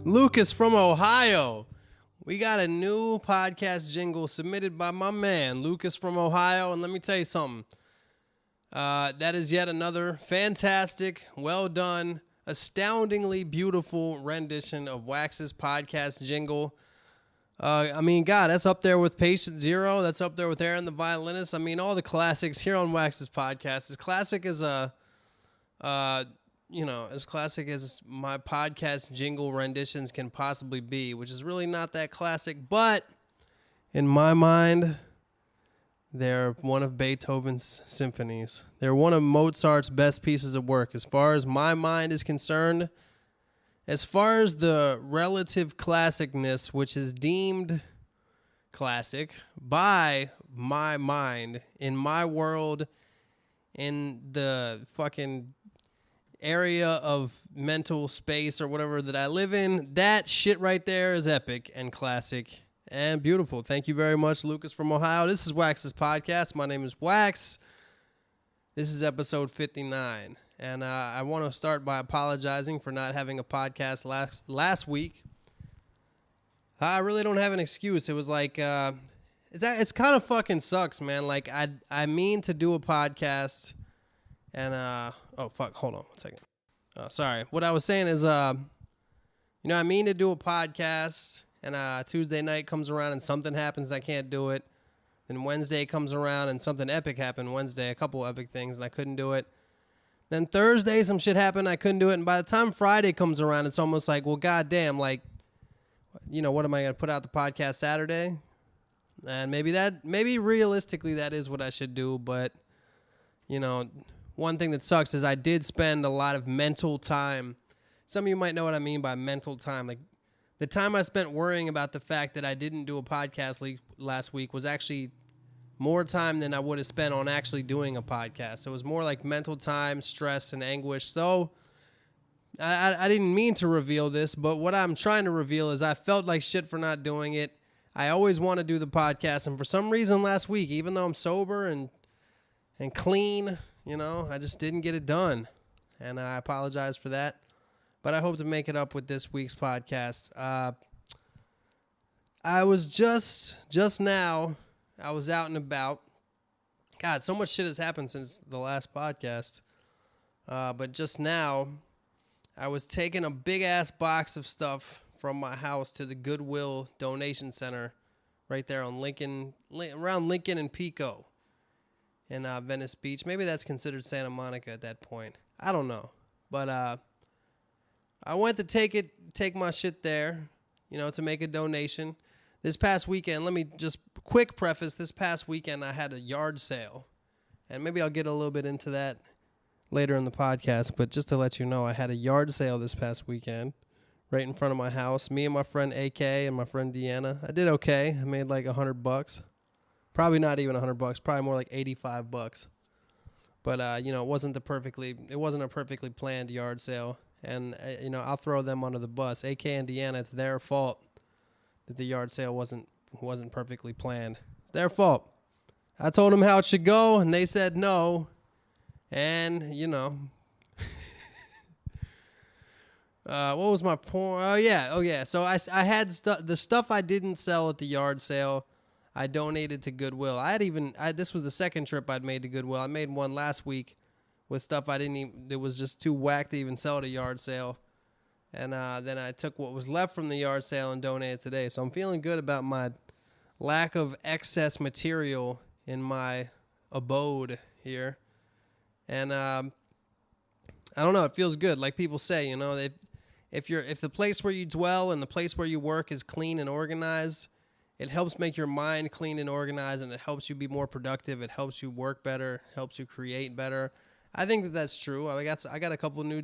Lucas from Ohio. We got a new podcast jingle submitted by my man, Lucas from Ohio. And let me tell you something. That is yet another fantastic, well done, astoundingly beautiful rendition of Wax's podcast jingle. God, that's up there with Patient Zero. That's up there with Aaron the Violinist. I mean, all the classics here on Wax's podcast. As classic as as classic as my podcast jingle renditions can possibly be, which is really not that classic, but in my mind, they're one of Beethoven's symphonies. They're one of Mozart's best pieces of work. As far as my mind is concerned, as far as the relative classicness, which is deemed classic by my mind, in my world, in the fucking area of mental space or whatever that I live in, that shit right there is epic and classic and beautiful. Thank you very much, Lucas from Ohio. This is Wax's podcast. My name is Wax. This is episode 59. And I want to start by apologizing for not having a podcast last week. I really don't have an excuse. It was like, it's kind of fucking sucks, man. Like, I mean to do a podcast, and, hold on 1 second. Sorry. What I was saying is, I mean to do a podcast, and Tuesday night comes around and something happens, I can't do it. Then Wednesday comes around and something epic happened Wednesday, a couple epic things, and I couldn't do it. Then Thursday, some shit happened, I couldn't do it. And by the time Friday comes around, it's almost like, well, goddamn, like, what am I going to put out the podcast Saturday? And maybe realistically that is what I should do. But, one thing that sucks is I did spend a lot of mental time. Some of you might know what I mean by mental time. Like, the time I spent worrying about the fact that I didn't do a podcast last week was actually more time than I would have spent on actually doing a podcast. So it was more like mental time, stress, and anguish. So I didn't mean to reveal this, but what I'm trying to reveal is I felt like shit for not doing it. I always want to do the podcast, and for some reason last week, even though I'm sober and clean, I just didn't get it done. And I apologize for that. But I hope to make it up with this week's podcast. I was just now, I was out and about. God, so much shit has happened since the last podcast. But just now, I was taking a big-ass box of stuff from my house to the Goodwill Donation Center right there on around Lincoln and Pico in Venice Beach. Maybe that's considered Santa Monica at that point. I don't know. But I went to take my shit there, to make a donation. This past weekend, let me just quick preface, this past weekend I had a yard sale. And maybe I'll get a little bit into that later in the podcast, but just to let you know, I had a yard sale this past weekend right in front of my house. Me and my friend AK and my friend Deanna. I did okay. I made like $100. Probably not even $100, probably more like $85. But it wasn't a perfectly planned yard sale. And I'll throw them under the bus. AK and Deanna, it's their fault that the yard sale wasn't perfectly planned. It's their fault. I told them how it should go, and they said no. And, what was my point? Oh, yeah. So I had the stuff I didn't sell at the yard sale, I donated to Goodwill. This was the second trip I'd made to Goodwill. I made one last week with stuff it was just too whack to even sell at a yard sale. And then I took what was left from the yard sale and donated today. So I'm feeling good about my lack of excess material in my abode here. And I don't know, it feels good. Like people say, if the place where you dwell and the place where you work is clean and organized, it helps make your mind clean and organized, and it helps you be more productive. It helps you work better, helps you create better. I think that that's true. I got a couple new,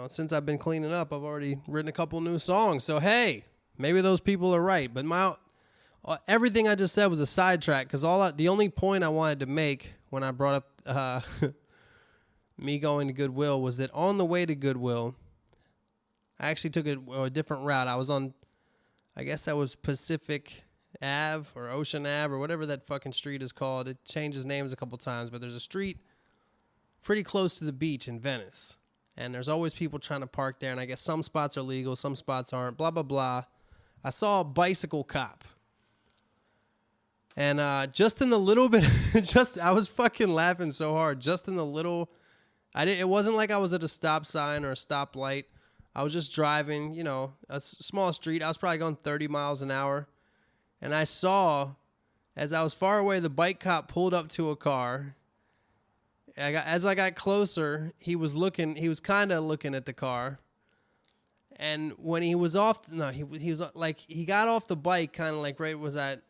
since I've been cleaning up, I've already written a couple new songs. So, hey, maybe those people are right. But everything I just said was a sidetrack, because the only point I wanted to make when I brought up me going to Goodwill was that on the way to Goodwill, I actually took a different route. I was on, I guess that was Pacific Ave or Ocean Ave or whatever that fucking street is called. It changes names a couple times, but there's a street pretty close to the beach in Venice. And there's always people trying to park there. And I guess some spots are legal, some spots aren't, blah, blah, blah. I saw a bicycle cop. And just in the little bit, I was fucking laughing so hard. Just in the little, it wasn't like I was at a stop sign or a stoplight. I was just driving, you know, a small street. I was probably going 30 miles an hour. And I saw, as I was far away, the bike cop pulled up to a car. As I got closer, he was kind of looking at the car. And when he was off, no, he was like, he got off the bike kind of like right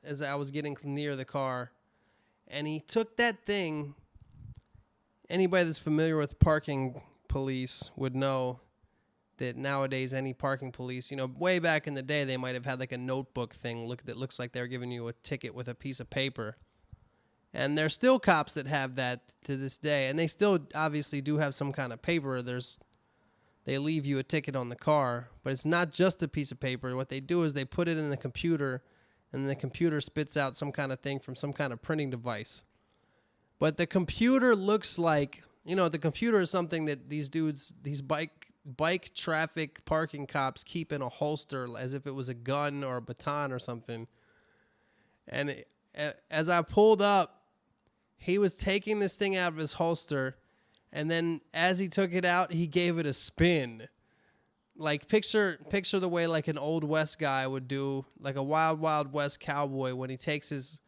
as I was getting near the car. And he took that thing. Anybody that's familiar with parking police would know that nowadays any parking police, you know, way back in the day, they might have had like a notebook thing that looks like they're giving you a ticket with a piece of paper. And there's still cops that have that to this day. And they still obviously do have some kind of paper. They leave you a ticket on the car, but it's not just a piece of paper. What they do is they put it in the computer, and the computer spits out some kind of thing from some kind of printing device. But the computer looks like, you know, the computer is something that these dudes, these bike traffic parking cops keep in a holster as if it was a gun or a baton or something. And as I pulled up, he was taking this thing out of his holster, and then as he took it out, he gave it a spin. Like picture the way like an old West guy would do, like a Wild Wild West cowboy when he takes his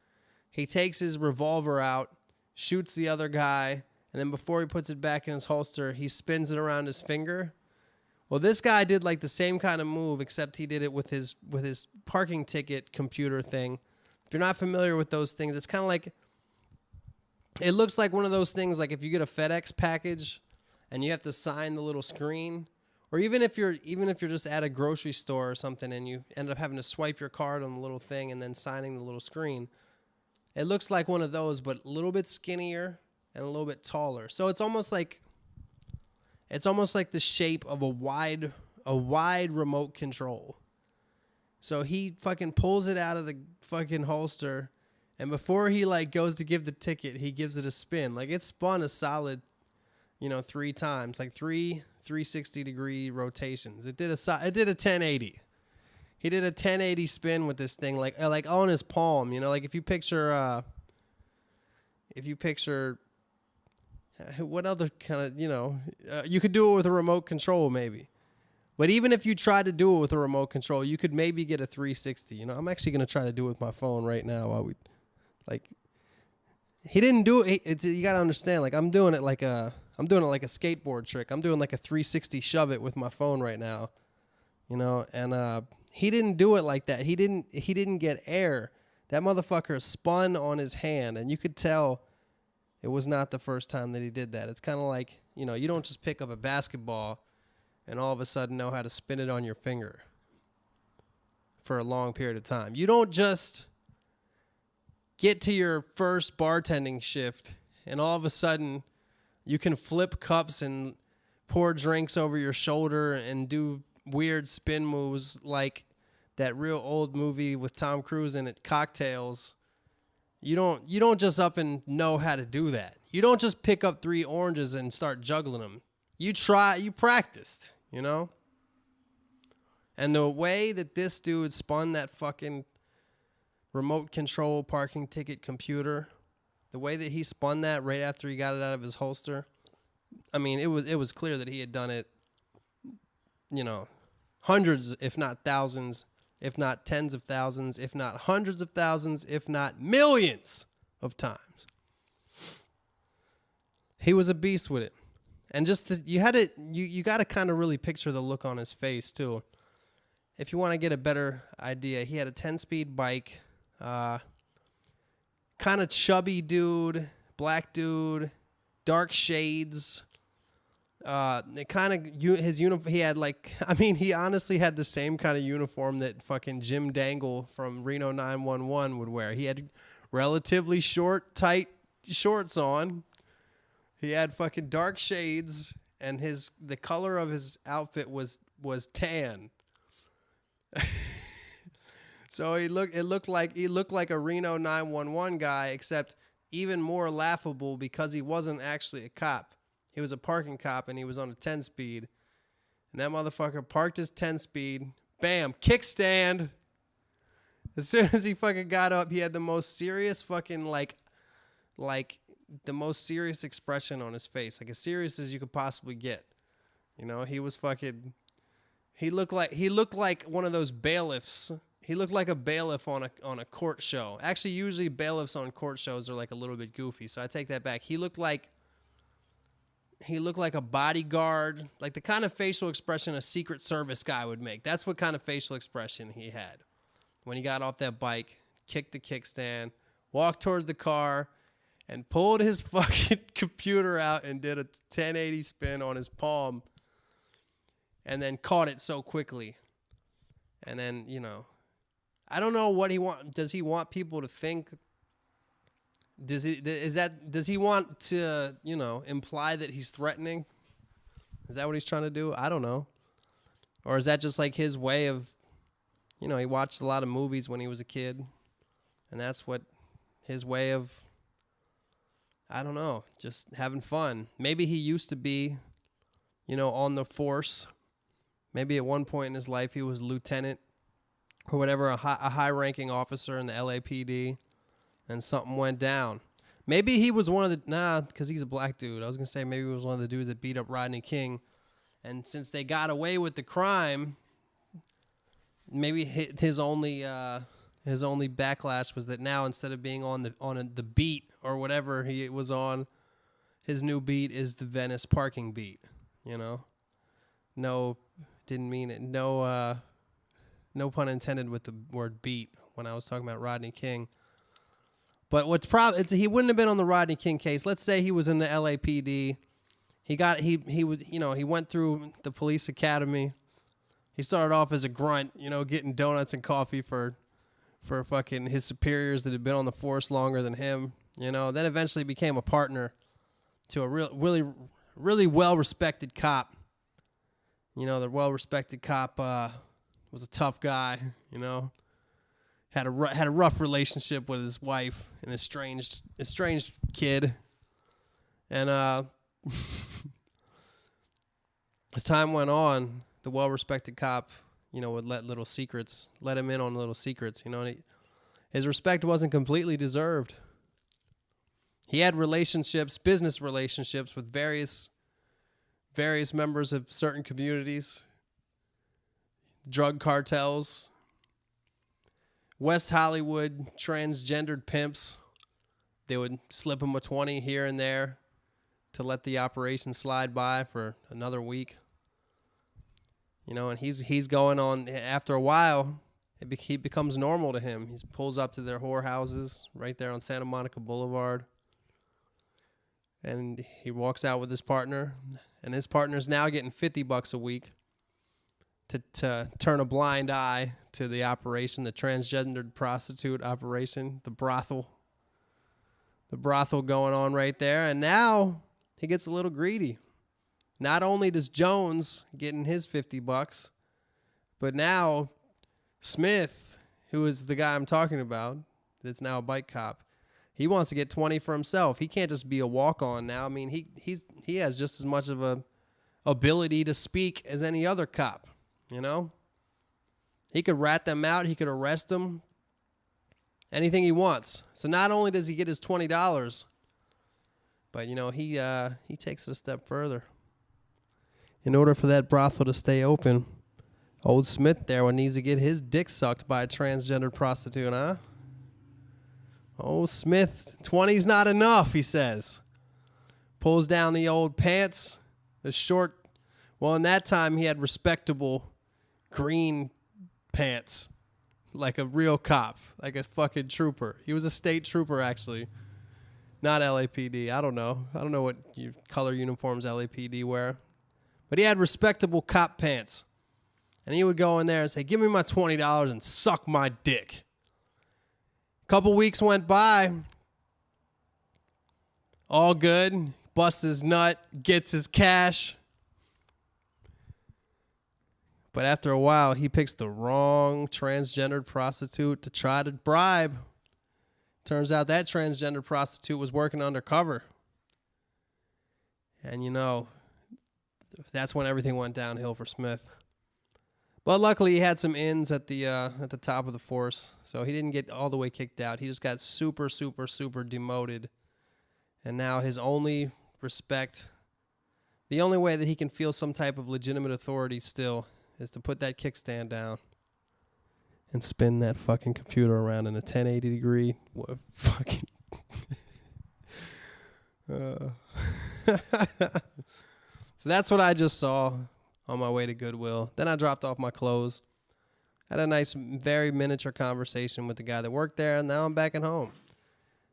revolver out, shoots the other guy, and then before he puts it back in his holster, he spins it around his finger. Well, this guy did like the same kind of move, except he did it with his parking ticket computer thing. If you're not familiar with those things, it's kind of like, it looks like one of those things like if you get a FedEx package and you have to sign the little screen, or even if you're just at a grocery store or something and you end up having to swipe your card on the little thing and then signing the little screen. It looks like one of those, but a little bit skinnier and a little bit taller. So it's almost like the shape of a wide remote control. So he fucking pulls it out of the fucking holster, and before he like goes to give the ticket, he gives it a spin. Like it spun a solid, 3 times, like 360-degree rotations. It did a 1080. He did a 1080 spin with this thing, like on his palm. Like if you picture what other kind of, you could do it with a remote control maybe. But even if you tried to do it with a remote control, you could maybe get a 360. I'm actually going to try to do it with my phone right now while he didn't do it. You got to understand, like I'm doing it like a skateboard trick. I'm doing like a 360 shove it with my phone right now. And he didn't do it like that. He didn't get air. That motherfucker spun on his hand, and you could tell it was not the first time that he did that. It's kind of like, you don't just pick up a basketball and all of a sudden know how to spin it on your finger for a long period of time. You don't just get to your first bartending shift and all of a sudden you can flip cups and pour drinks over your shoulder and do weird spin moves like that real old movie with Tom Cruise in it, Cocktails. You don't just up and know how to do that. You don't just pick up 3 oranges and start juggling them. You practiced, And the way that this dude spun that fucking remote control parking ticket computer, the way that he spun that right after he got it out of his holster, I mean, it was clear that he had done it, hundreds, if not thousands, if not tens of thousands, if not hundreds of thousands, if not millions of times. He was a beast with it. And just you got to kind of really picture the look on his face too. If you want to get a better idea, he had a 10-speed bike, kind of chubby dude, black dude, dark shades. His uniform, he honestly had the same kind of uniform that fucking Jim Dangle from Reno 911 would wear. He had relatively short, tight shorts on. He had fucking dark shades, and the color of his outfit was tan. So he looked like a Reno 911 guy, except even more laughable because he wasn't actually a cop. He was a parking cop, and he was on a 10-speed. And that motherfucker parked his 10-speed. Bam, kickstand. As soon as he fucking got up, he had the most serious fucking, like the most serious expression on his face. Like, as serious as you could possibly get. You know, he was fucking... He looked like one of those bailiffs. He looked like a bailiff on a court show. Actually, usually bailiffs on court shows are like a little bit goofy, so I take that back. He looked like a bodyguard, like the kind of facial expression a Secret Service guy would make. That's what kind of facial expression he had when he got off that bike, kicked the kickstand, walked towards the car, and pulled his fucking computer out and did a 1080 spin on his palm. And then caught it so quickly. And then, you know, I don't know what he want. Does he want people to think? Does he want to, you know, imply that he's threatening? Is that what he's trying to do? I don't know. Or is that just like his way of, you know, he watched a lot of movies when he was a kid. And that's what his way of, I don't know, just having fun. Maybe he used to be, you know, on the force. Maybe at one point in his life he was lieutenant or whatever, a high-ranking officer in the LAPD, and something went down. Maybe he was one of the... because he's a black dude. I was going to say maybe he was one of the dudes that beat up Rodney King, and since they got away with the crime, maybe his only backlash was that now instead of being on the beat or whatever he was on, his new beat is the Venice parking beat, you know? No... Didn't mean it. No pun intended with the word beat when I was talking about Rodney King. But he wouldn't have been on the Rodney King case. Let's say he was in the LAPD. He went through the police academy. He started off as a grunt, you know, getting donuts and coffee for fucking his superiors that had been on the force longer than him, you know. Then eventually became a partner to a really well-respected cop. You know, the well-respected cop was a tough guy, you know. Had a rough relationship with his wife, an estranged kid. And as time went on, the well-respected cop, you know, would let him in on little secrets, you know. And his respect wasn't completely deserved. He had business relationships with various members of certain communities, drug cartels, West Hollywood transgendered pimps. They would slip him a 20 here and there to let the operation slide by for another week. You know, and he's going on, after a while, he becomes normal to him. He pulls up to their whorehouses right there on Santa Monica Boulevard. And he walks out with his partner, and his partner's now getting $50 a week to turn a blind eye to the operation, the transgendered prostitute operation, the brothel going on right there. And now he gets a little greedy. Not only does Jones getting his $50, but now Smith, who is the guy I'm talking about, that's now a bike cop, he wants to get 20 for himself. He can't just be a walk-on now. I mean, he has just as much of a ability to speak as any other cop, you know? He could rat them out. He could arrest them. Anything he wants. So not only does he get his $20, but, you know, he takes it a step further. In order for that brothel to stay open, old Smith there needs to get his dick sucked by a transgendered prostitute, huh? Oh, Smith, 20's not enough, he says. Pulls down the old pants, the short. Well, in that time, he had respectable green pants, like a real cop, like a fucking trooper. He was a state trooper, actually, not LAPD. I don't know what color uniforms LAPD wear. But he had respectable cop pants. And he would go in there and say, "Give me my $20 and suck my dick." Couple weeks went by, all good, busts his nut, gets his cash. But after a while, he picks the wrong transgendered prostitute to try to bribe. Turns out that transgender prostitute was working undercover. And, that's when everything went downhill for Smith. But luckily, he had some ins at the top of the force, so he didn't get all the way kicked out. He just got super, super, super demoted. And now his only respect, the only way that he can feel some type of legitimate authority still, is to put that kickstand down and spin that fucking computer around in a 1080 degree. What fucking... So that's what I just saw on my way to Goodwill. Then I dropped off my clothes. Had a nice, very miniature conversation with the guy that worked there, and now I'm back at home.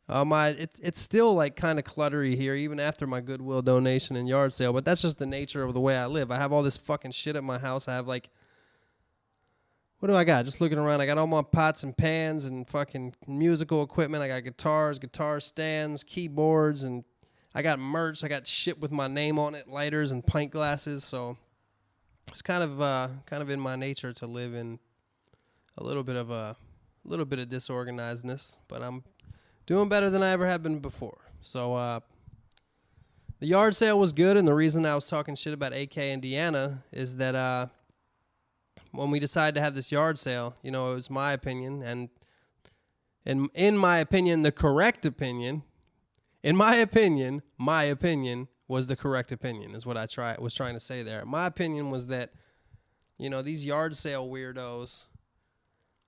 It's still like kind of cluttery here, even after my Goodwill donation and yard sale, but that's just the nature of the way I live. I have all this fucking shit at my house. I have like, what do I got? Just looking around, I got all my pots and pans and fucking musical equipment. I got guitars, guitar stands, keyboards, and I got merch. I got shit with my name on it, lighters and pint glasses. So it's kind of in my nature to live in a little bit of disorganizedness, but I'm doing better than I ever have been before. So the yard sale was good, and the reason I was talking shit about AK and Deanna is that when we decided to have this yard sale, it was my opinion, and in my opinion, the correct opinion. In my opinion was the correct opinion, is what I was trying to say there. My opinion was that, these yard sale weirdos,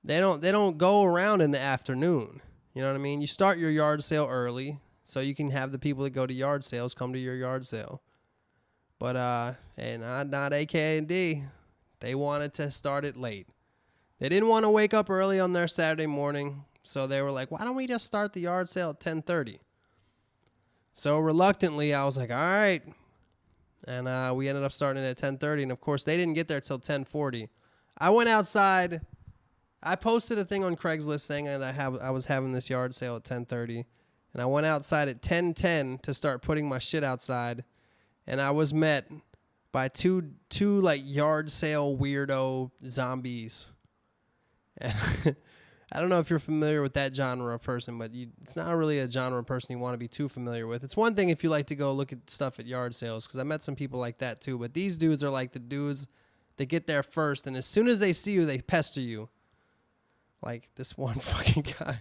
they don't go around in the afternoon. You know what I mean? You start your yard sale early so you can have the people that go to yard sales come to your yard sale. But not AK and D. They wanted to start it late. They didn't want to wake up early on their Saturday morning, so they were like, "Why don't we just start the yard sale at 10:30?" So reluctantly, I was like, "All right." And we ended up starting at 10:30, and of course, they didn't get there till 10:40. I went outside. I posted a thing on Craigslist saying that I was having this yard sale at 10:30, and I went outside at 10:10 to start putting my shit outside, and I was met by two like yard sale weirdo zombies. And I don't know if you're familiar with that genre of person, but it's not really a genre of person you want to be too familiar with. It's one thing if you like to go look at stuff at yard sales, because I met some people like that too, but these dudes are like the dudes that get there first, and as soon as they see you, they pester you. Like this one fucking guy.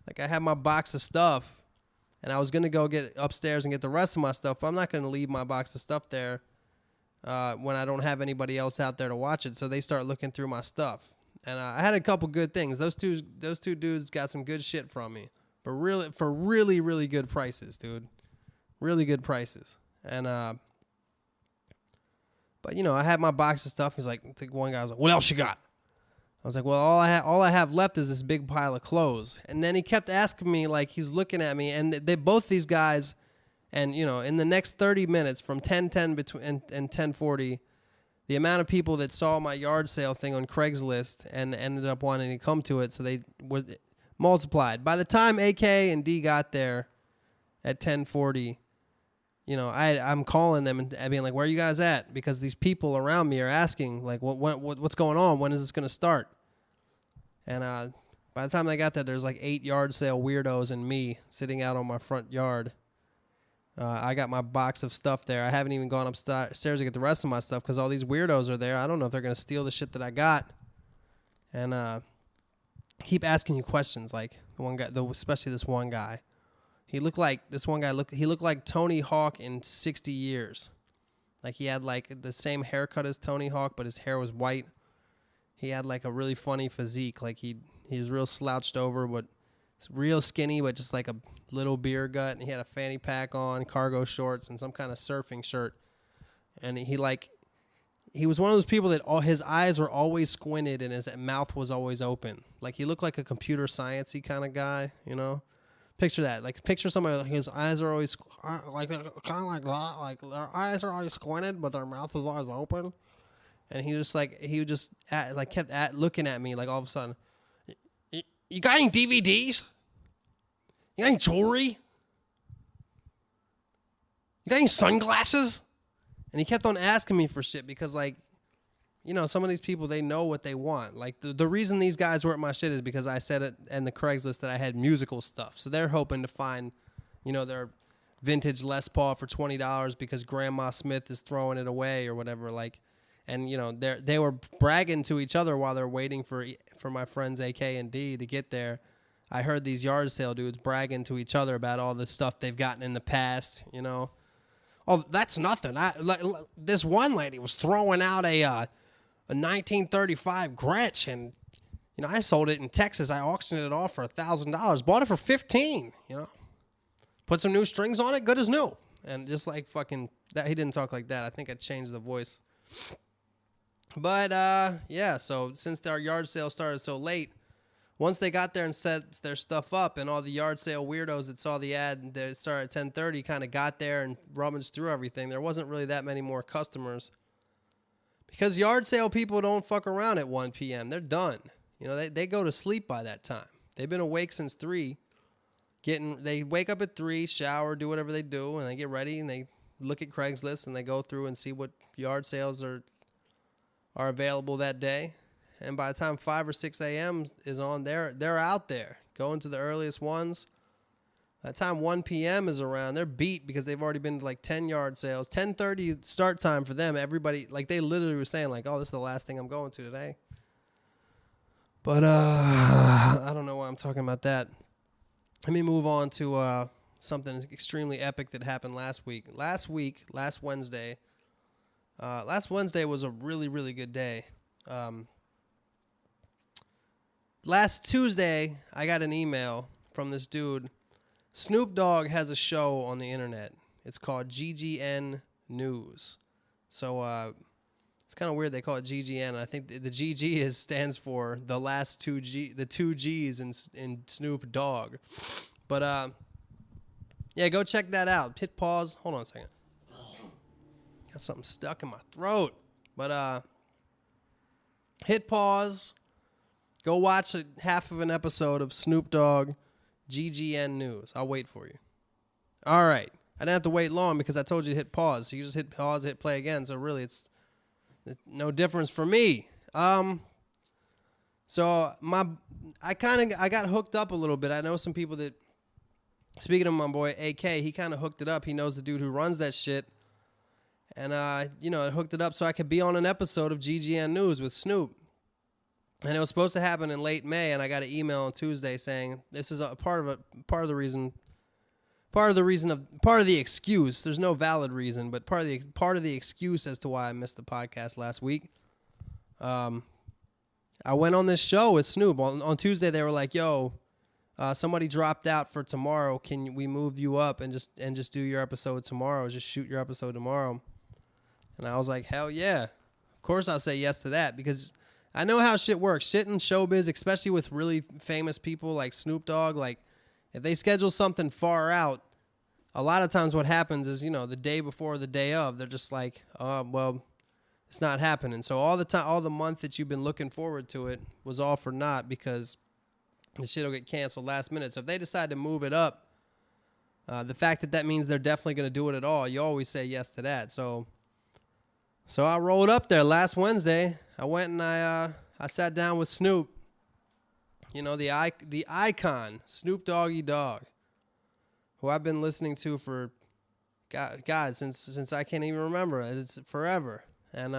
Like I had my box of stuff, and I was going to go get upstairs and get the rest of my stuff, but I'm not going to leave my box of stuff there when I don't have anybody else out there to watch it. So they start looking through my stuff. And I had a couple good things. Those two dudes got some good shit from me. For really, really good prices, dude. Really good prices. And but I had my box of stuff. He's like, I think one guy was like, "What else you got?" I was like, "Well, all I have left is this big pile of clothes." And then he kept asking me, like he's looking at me, and they both these guys, and in the next 30 minutes from 10:10 and 10:40, the amount of people that saw my yard sale thing on Craigslist and ended up wanting to come to it, so they were multiplied. By the time AK and D got there at 10:40, I'm calling them and being like, "Where are you guys at?" Because these people around me are asking, like, what's going on? When is this going to start? And by the time they got there, there's like 8 yard sale weirdos and me sitting out on my front yard. I got my box of stuff there. I haven't even gone upstairs to get the rest of my stuff because all these weirdos are there. I don't know if they're going to steal the shit that I got. And keep asking you questions, like the one guy, especially this one guy. He looked like Tony Hawk in 60 years. Like he had like the same haircut as Tony Hawk, but his hair was white. He had like a really funny physique. Like he was real slouched over, but real skinny, but just like a little beer gut. And he had a fanny pack on, cargo shorts, and some kind of surfing shirt. And he was one of those people that all his eyes were always squinted and his mouth was always open. Like he looked like a computer science-y kind of guy, Picture that. Like picture somebody like his eyes are always like kind of like that. Like their eyes are always squinted, but their mouth is always open. And he would just kept looking at me like all of a sudden. You got any DVDs? You got any jewelry? You got any sunglasses? And he kept on asking me for shit because, like, some of these people, they know what they want. Like, the reason these guys were at my shit is because I said it in the Craigslist that I had musical stuff. So they're hoping to find, their vintage Les Paul for $20 because Grandma Smith is throwing it away or whatever. Like, and you know, they were bragging to each other while they're waiting for my friends AK and D to get there. I heard these yard sale dudes bragging to each other about all the stuff they've gotten in the past, you know. Oh, that's nothing. This one lady was throwing out a 1935 Gretsch, and you know, I sold it in Texas. I auctioned it off for $1,000. Bought it for $15. You know, put some new strings on it, good as new. And just like fucking that, he didn't talk like that. I think I changed the voice. But yeah. So since our yard sale started so late, once they got there and set their stuff up, and all the yard sale weirdos that saw the ad that started at 10:30 kind of got there and rummaged through everything, there wasn't really that many more customers. Because yard sale people don't fuck around at 1 p.m. They're done. You know, they go to sleep by that time. They've been awake since 3. They wake up at 3, shower, do whatever they do, and they get ready, and they look at Craigslist, and they go through and see what yard sales are available that day. And by the time 5 or 6 a.m. is on, they're out there going to the earliest ones. By the time 1 p.m. is around, they're beat because they've already been to like 10 yard sales. 10:30 start time for them. Everybody, like, they literally were saying like, oh, this is the last thing I'm going to today. But I don't know why I'm talking about that. Let me move on to something extremely epic that happened last week. Last Wednesday. Last Wednesday was a really, really good day. Last Tuesday, I got an email from this dude. Snoop Dogg has a show on the internet. It's called GGN News. So it's kind of weird they call it GGN. I think the GG stands for the last two G's in Snoop Dogg. But yeah, go check that out. Hit pause. Hold on a second. Got something stuck in my throat. But hit pause. Go watch half of an episode of Snoop Dogg GGN News. I'll wait for you. All right. I didn't have to wait long because I told you to hit pause. So you just hit pause, hit play again. So really, it's no difference for me. So I got hooked up a little bit. I know some people that, speaking of my boy AK, he kind of hooked it up. He knows the dude who runs that shit. And, you know, I hooked it up so I could be on an episode of GGN News with Snoop. And it was supposed to happen in late May, and I got an email on Tuesday saying this is part of the excuse. There's no valid reason, but part of the excuse as to why I missed the podcast last week. I went on this show with Snoop on Tuesday. They were like, "Yo, somebody dropped out for tomorrow. Can we move you up and just do your episode tomorrow? Just shoot your episode tomorrow?" And I was like, "Hell yeah, of course I'll say yes to that," because I know how shit works. Shit in showbiz, especially with really famous people like Snoop Dogg, like if they schedule something far out, a lot of times what happens is, you know, the day before the day of, they're just like, well, it's not happening. So all the month that you've been looking forward to it was all for naught because the shit will get canceled last minute. So if they decide to move it up, the fact that means they're definitely going to do it at all, you always say yes to that. So I rolled up there last Wednesday. I went and I sat down with Snoop. You know, the icon, Snoop Doggy Dogg, who I've been listening to for God since I can't even remember. It's forever. And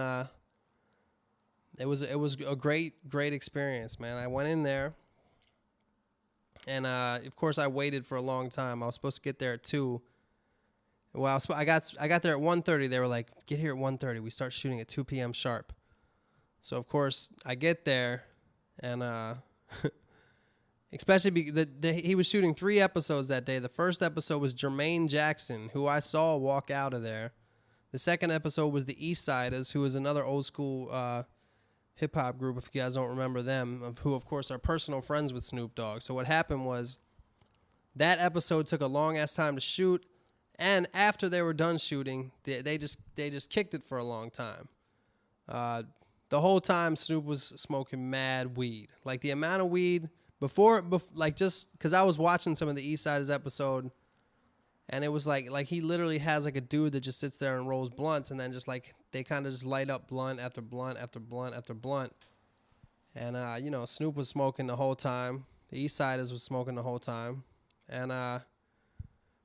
it was a great experience, man. I went in there, and of course I waited for a long time. I was supposed to get there at 2. Well, I got there at 1:30. They were like, "Get here at 1:30. We start shooting at 2 p.m. sharp." So of course I get there, and especially he was shooting 3 episodes that day. The first episode was Jermaine Jackson, who I saw walk out of there. The second episode was the East Siders, who is another old school hip hop group, if you guys don't remember them, who of course are personal friends with Snoop Dogg. So what happened was that episode took a long ass time to shoot. And after they were done shooting, they just kicked it for a long time. The whole time Snoop was smoking mad weed. Like the amount of weed before like just because I was watching some of the East Siders episode, and it was like he literally has like a dude that just sits there and rolls blunts, and then just like they kind of just light up blunt after blunt after blunt after blunt. And you know, Snoop was smoking the whole time. The East Siders was smoking the whole time, and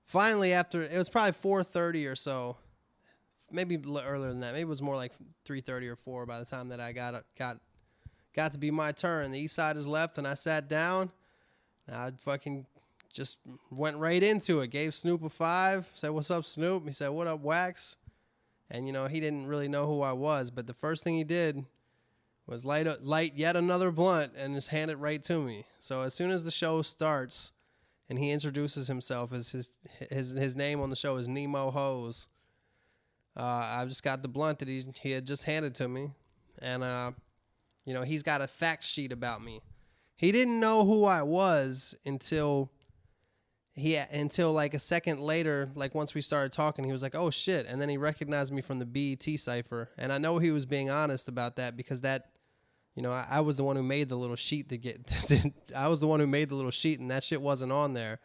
finally, after it was probably 4:30 or so, maybe earlier than that. Maybe it was more like 3:30 or 4 by the time that I got to be my turn. The east side is left, and I sat down. And I fucking just went right into it. Gave Snoop a 5. Said, "What's up, Snoop?" He said, "What up, Wax?" And, he didn't really know who I was. But the first thing he did was light yet another blunt and just hand it right to me. So as soon as the show starts and he introduces himself as his name on the show is Nemo Hose, I just got the blunt that he had just handed to me. And, he's got a fact sheet about me. He didn't know who I was until like a second later, like once we started talking, he was like, "Oh shit." And then he recognized me from the BET cipher. And I know he was being honest about that because that, I was the one who made the little sheet I was the one who made the little sheet and that shit wasn't on there.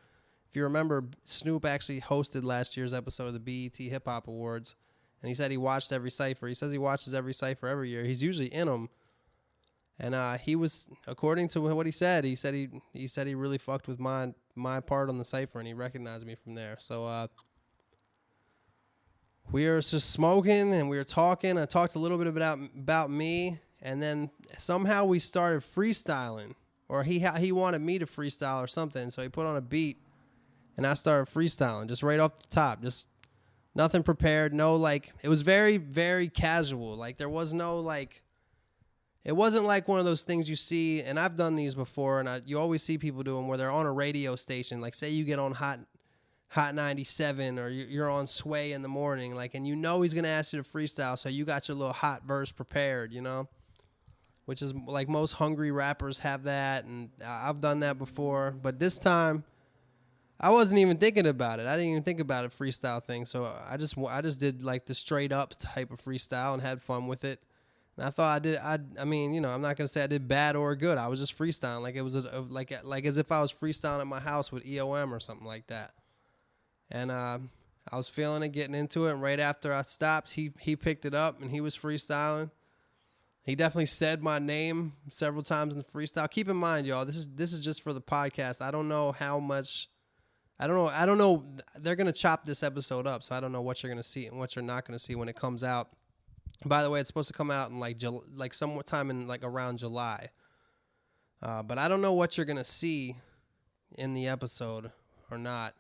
If you remember, Snoop actually hosted last year's episode of the BET Hip Hop Awards. And he said he watched every cipher. He says he watches every cipher every year. He's usually in them. And he was, according to what he said he really fucked with my part on the cipher, and he recognized me from there. So we were just smoking, and we were talking. I talked a little bit about me, and then somehow we started freestyling, or he wanted me to freestyle or something. So he put on a beat, and I started freestyling just right off the top, just nothing prepared. No, like, it was very, very casual. Like, there was no, like, it wasn't like one of those things you see, and I've done these before, and you always see people do them where they're on a radio station. Like, say you get on Hot 97, or you're on Sway in the morning, like, and he's going to ask you to freestyle, so you got your little hot verse prepared, which is like most hungry rappers have that, and I've done that before. But this time, I wasn't even thinking about it. I didn't even think about a freestyle thing, so I just did like the straight up type of freestyle and had fun with it. And I thought I mean, I'm not going to say I did bad or good. I was just freestyling. Like it was like as if I was freestyling at my house with EOM or something like that. And I was feeling it, getting into it. And right after I stopped, he picked it up and he was freestyling. He definitely said my name several times in the freestyle. Keep in mind, y'all, this is just for the podcast. I don't know how much, I don't know. They're going to chop this episode up. So I don't know what you're going to see and what you're not going to see when it comes out. By the way, it's supposed to come out in like sometime in like around July. But I don't know what you're going to see in the episode or not.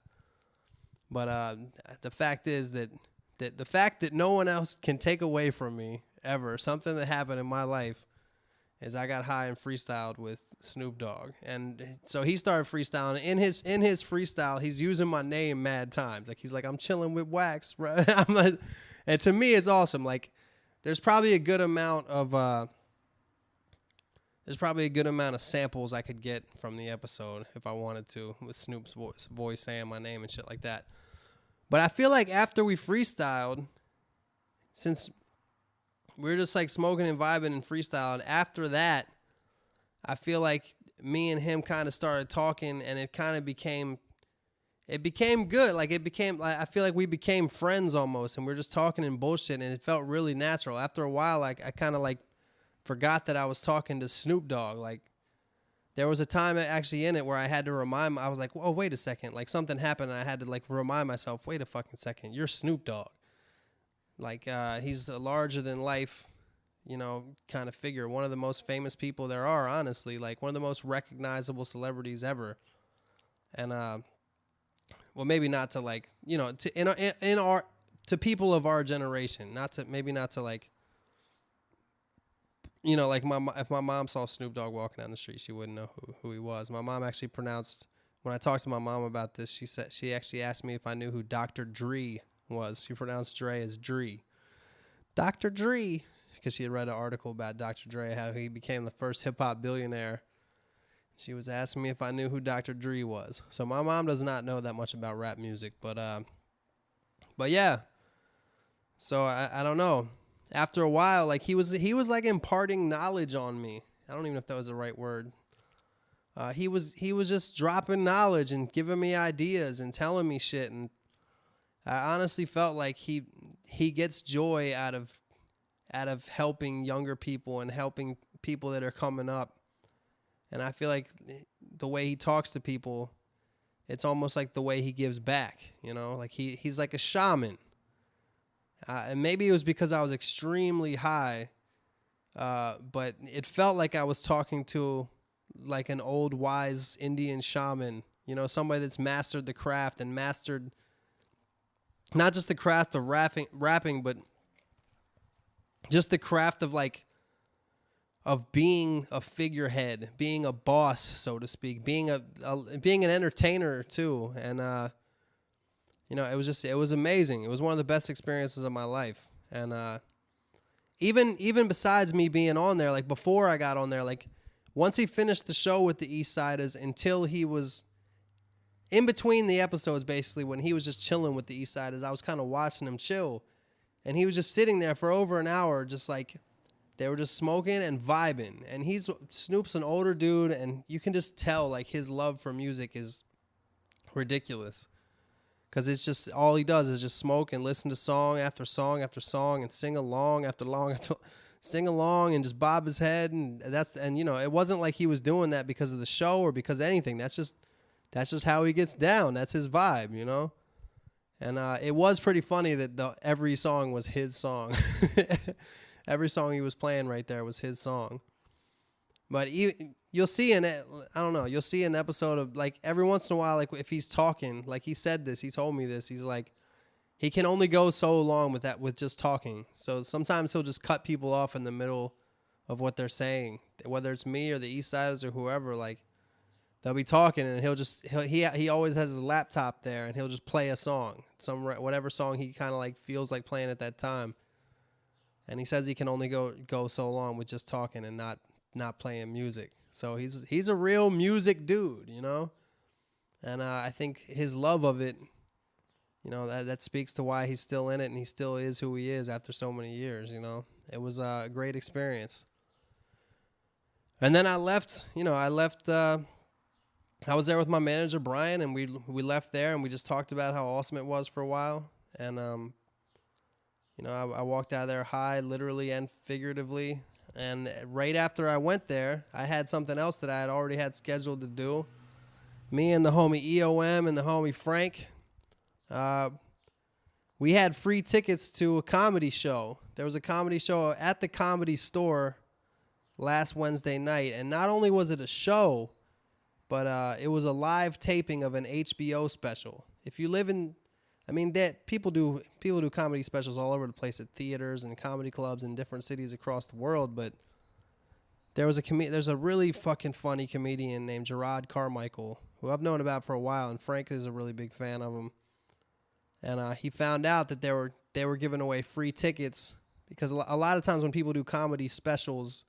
But the fact is that the fact that no one else can take away from me ever, something that happened in my life, is I got high and freestyled with Snoop Dogg. And so he started freestyling. In his freestyle, he's using my name mad times. Like, he's like, "I'm chilling with Wax." Right? I'm like, and to me, it's awesome. Like, there's probably a good amount of samples I could get from the episode if I wanted to, with Snoop's voice saying my name and shit like that. But I feel like after we freestyled, since we were just like smoking and vibing and freestyling, after that, I feel like me and him kind of started talking, and it kind of became good. Like, I feel like we became friends almost, and we were just talking and bullshit, and it felt really natural. After a while, like, I kind of like forgot that I was talking to Snoop Dogg. Like, there was a time actually in it where I had to I was like, "Whoa, wait a second." Like, something happened, and I had to like remind myself, "Wait a fucking second, you're Snoop Dogg." Like, he's a larger than life, kind of figure. One of the most famous people there are, honestly. Like, one of the most recognizable celebrities ever. And, well, maybe not to like, to people of our generation, not to like, like if my mom saw Snoop Dogg walking down the street, she wouldn't know who he was. My mom actually pronounced, when I talked to my mom about this, she actually asked me if I knew who Dr. Dre was. She pronounced Dre as Dree. Dr. Dre, because she had read an article about Dr. Dre, how he became the first hip-hop billionaire. She was asking me if I knew who Dr. Dre was. So my mom does not know that much about rap music, but yeah. So I don't know. After a while, like, he was like imparting knowledge on me. I don't even know if that was the right word. He was just dropping knowledge and giving me ideas and telling me shit, and I honestly felt like he gets joy out of helping younger people and helping people that are coming up. And I feel like the way he talks to people it's almost like the way he gives back, you know, like he's like a shaman. And maybe it was because I was extremely high, but it felt like I was talking to like an old wise Indian shaman, you know, somebody that's mastered the craft and mastered not just the craft of rapping, but just the craft of like of being a figurehead, being a boss, so to speak, being being an entertainer too. And you know, it was amazing. It was one of the best experiences of my life. And even besides me being on there, like before I got on there, like once he finished the show with the East Siders, until he was in between the episodes, basically when he was just chilling with the East Siders, I was kind of watching him chill, and he was just sitting there for over an hour, just like they were just smoking and vibing. And Snoop's an older dude, and you can just tell like his love for music is ridiculous. Because it's just all he does is just smoke and listen to song after song after song and sing along after sing along and just bob his head. And you know, it wasn't like he was doing that because of the show or because of anything. That's just how he gets down. That's his vibe, you know. And it was pretty funny that every song was his song. Every song he was playing right there was his song. But you'll see you'll see an episode of, like, every once in a while, like, if he's talking, like, he said this, he told me this, he's like, he can only go so long with just talking. So sometimes he'll just cut people off in the middle of what they're saying, whether it's me or the East Siders or whoever. Like, they'll be talking, and he always has his laptop there, and he'll just play a song, whatever song he kind of like feels like playing at that time. And he says he can only go so long with just talking and not playing music. So he's a real music dude, you know? And I think his love of it, you know, that speaks to why he's still in it, and he still is who he is after so many years, you know? It was a great experience. And then I left, I was there with my manager, Brian, and we left there, and we just talked about how awesome it was for a while. And, you know, I walked out of there high, literally and figuratively. And right after I went there, I had something else that I had already had scheduled to do. Me and the homie EOM and the homie Frank, we had free tickets to a comedy show. There was a comedy show at the Comedy Store last Wednesday night. And not only was it a show, but it was a live taping of an HBO special. If you live in, I mean, that people do comedy specials all over the place at theaters and comedy clubs in different cities across the world. But there's a really fucking funny comedian named Gerard Carmichael, who I've known about for a while, and Frank is a really big fan of him. And he found out that they were giving away free tickets, because a lot of times when people do comedy specials,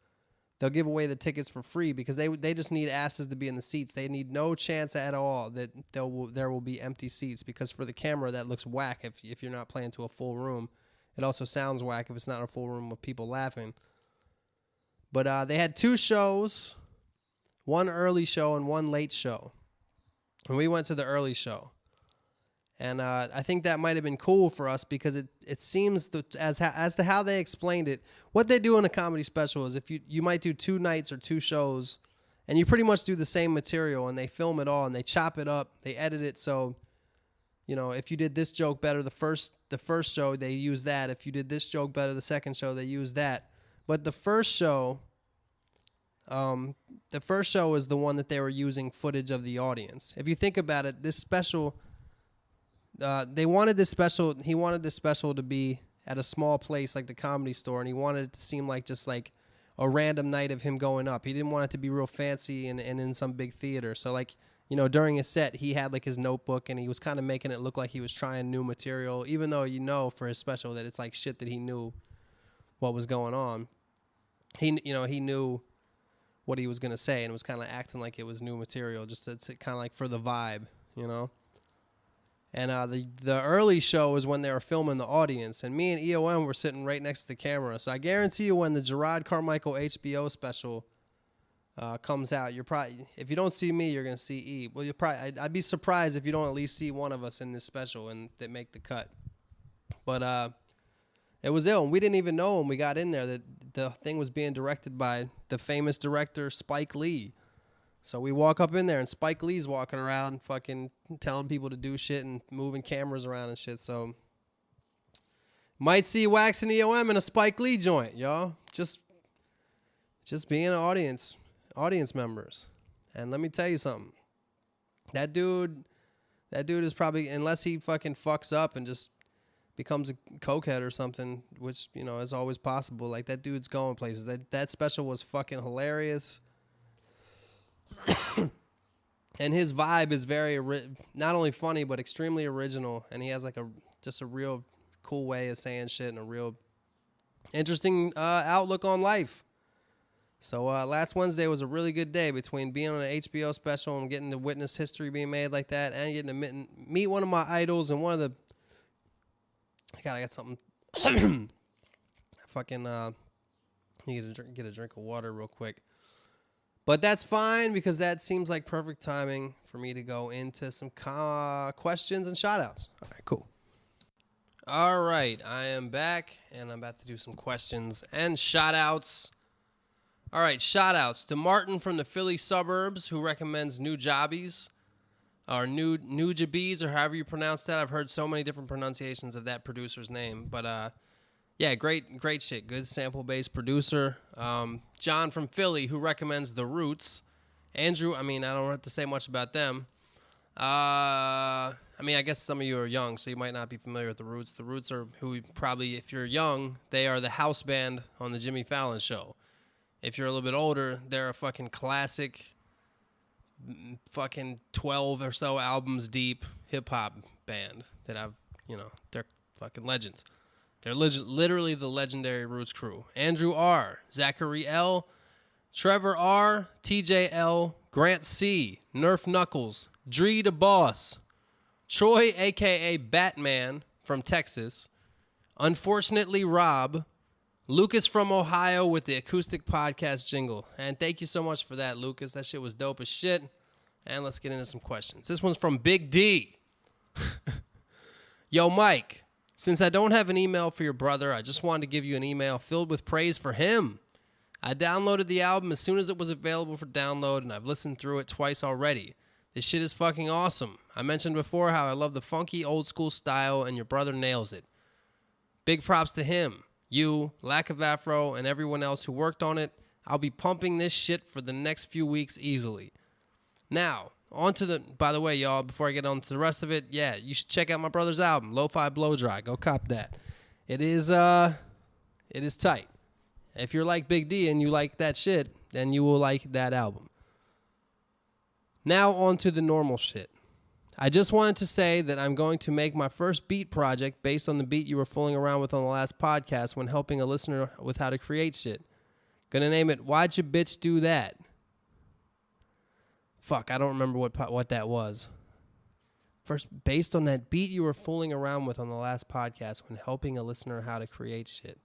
they'll give away the tickets for free because they just need asses to be in the seats. They need no chance at all that there will be empty seats, because for the camera that looks whack if you're not playing to a full room. It also sounds whack if it's not a full room of people laughing. But they had two shows, one early show and one late show. And we went to the early show. And I think that might have been cool for us, because it seems as to how they explained it, what they do in a comedy special is if you might do 2 nights or 2 shows, and you pretty much do the same material, and they film it all and they chop it up, they edit it. So, you know, if you did this joke better the first show, they use that. If you did this joke better the second show, they use that. But the first show is the one that they were using footage of the audience. If you think about it, this special. He wanted this special to be at a small place like the Comedy Store, and he wanted it to seem like just like a random night of him going up. He didn't want it to be real fancy and in some big theater. So, like, you know, during his set, he had like his notebook, and he was kind of making it look like he was trying new material, even though you know for his special that it's like shit that he knew what was going on. He knew what he was gonna say, and was kind of acting like it was new material, just to kind of like for the vibe, you know. And the early show was when they were filming the audience, and me and EOM were sitting right next to the camera. So I guarantee you, when the Gerard Carmichael HBO special comes out, you're probably, if you don't see me, you're gonna see E. Well, I'd be surprised if you don't at least see one of us in this special and that make the cut. But it was ill, and we didn't even know when we got in there that the thing was being directed by the famous director Spike Lee. So we walk up in there, and Spike Lee's walking around fucking telling people to do shit and moving cameras around and shit. So might see Wax and EOM in a Spike Lee joint, y'all. Just being an audience members. And let me tell you something. That dude is probably, unless he fucking fucks up and just becomes a cokehead or something, which, you know, is always possible. Like, that dude's going places. That special was fucking hilarious. And his vibe is very, not only funny, but extremely original. And he has like just a real cool way of saying shit and a real interesting outlook on life. So last Wednesday was a really good day between being on an HBO special and getting to witness history being made like that, and getting to meet one of my idols and one of the. I got something. Fucking need to get a drink of water real quick. But that's fine, because that seems like perfect timing for me to go into some questions and shout-outs. All right, cool. All right, I am back, and I'm about to do some questions and shout-outs. All right, shout-outs to Martin from the Philly suburbs, who recommends New Jobbies, or New Jabies, or however you pronounce that. I've heard so many different pronunciations of that producer's name. But, yeah, great shit. Good sample-based producer. John from Philly, who recommends The Roots. Andrew, I don't have to say much about them. I guess some of you are young, so you might not be familiar with The Roots. The Roots are who probably, if you're young, they are the house band on the Jimmy Fallon show. If you're a little bit older, they're a fucking classic, fucking 12 or so albums deep hip-hop band that they're fucking legends. They're literally the legendary Roots crew. Andrew R., Zachary L., Trevor R., TJ L., Grant C., Nerf Knuckles, Dree the Boss, Troy, a.k.a. Batman from Texas, Unfortunately Rob, Lucas from Ohio with the acoustic podcast jingle. And thank you so much for that, Lucas. That shit was dope as shit. And let's get into some questions. This one's from Big D. Yo, Mike, since I don't have an email for your brother, I just wanted to give you an email filled with praise for him. I downloaded the album as soon as it was available for download, and I've listened through it twice already. This shit is fucking awesome. I mentioned before how I love the funky old school style, and your brother nails it. Big props to him. You, Lack of Afro, and everyone else who worked on it. I'll be pumping this shit for the next few weeks easily. Now, on to by the way, y'all, before I get on to the rest of it, yeah, you should check out my brother's album, Lo-Fi Blow Dry. Go cop that. It is tight. If you're like Big D and you like that shit, then you will like that album. Now on to the normal shit. I just wanted to say that I'm going to make my first beat project based on the beat you were fooling around with on the last podcast when helping a listener with how to create shit. Gonna name it Why'd You Bitch Do That? Fuck, I don't remember what that was. First, based on that beat you were fooling around with on the last podcast when helping a listener how to create shit.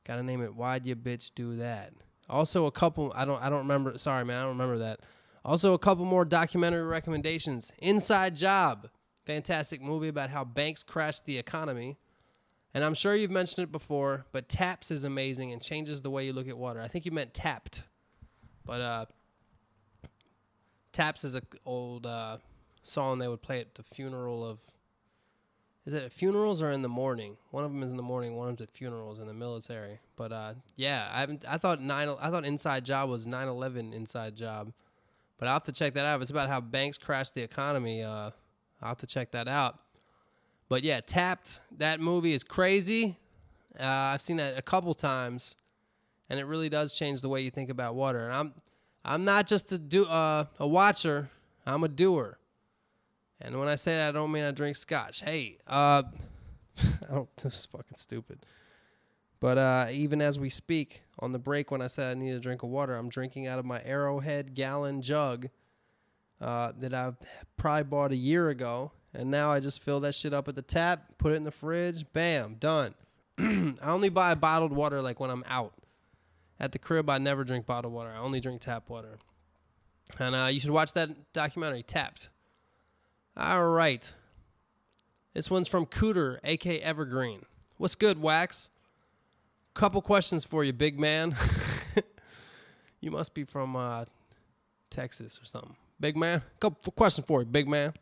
Gotta name it Why'd You Bitch Do That? Also a couple, I don't remember, sorry man, I don't remember that. Also, a couple more documentary recommendations. Inside Job, fantastic movie about how banks crashed the economy. And I'm sure you've mentioned it before, but Taps is amazing and changes the way you look at water. I think you meant Tapped. But Taps is an old song they would play at the funeral of... Is it at funerals or in the morning? One of them is in the morning, one of them's at funerals in the military. But yeah, I thought Inside Job was 9/11 Inside Job. But I'll have to check that out. It's about how banks crashed the economy. I'll have to check that out. But yeah, Tapped, that movie is crazy. I've seen that a couple times, and it really does change the way you think about water. And I'm not just a watcher. I'm a doer. And when I say that, I don't mean I drink scotch. Hey, this is fucking stupid. But even as we speak, on the break when I said I need a drink of water, I'm drinking out of my Arrowhead gallon jug that I probably bought a year ago. And now I just fill that shit up at the tap, put it in the fridge, bam, done. I only buy bottled water like when I'm out. At the crib, I never drink bottled water. I only drink tap water. And you should watch that documentary, Tapped. All right. This one's from Cooter, a.k.a. Evergreen. What's good, Wax? Couple questions for you, big man. You must be from Texas or something. Big man, couple question for you, big man.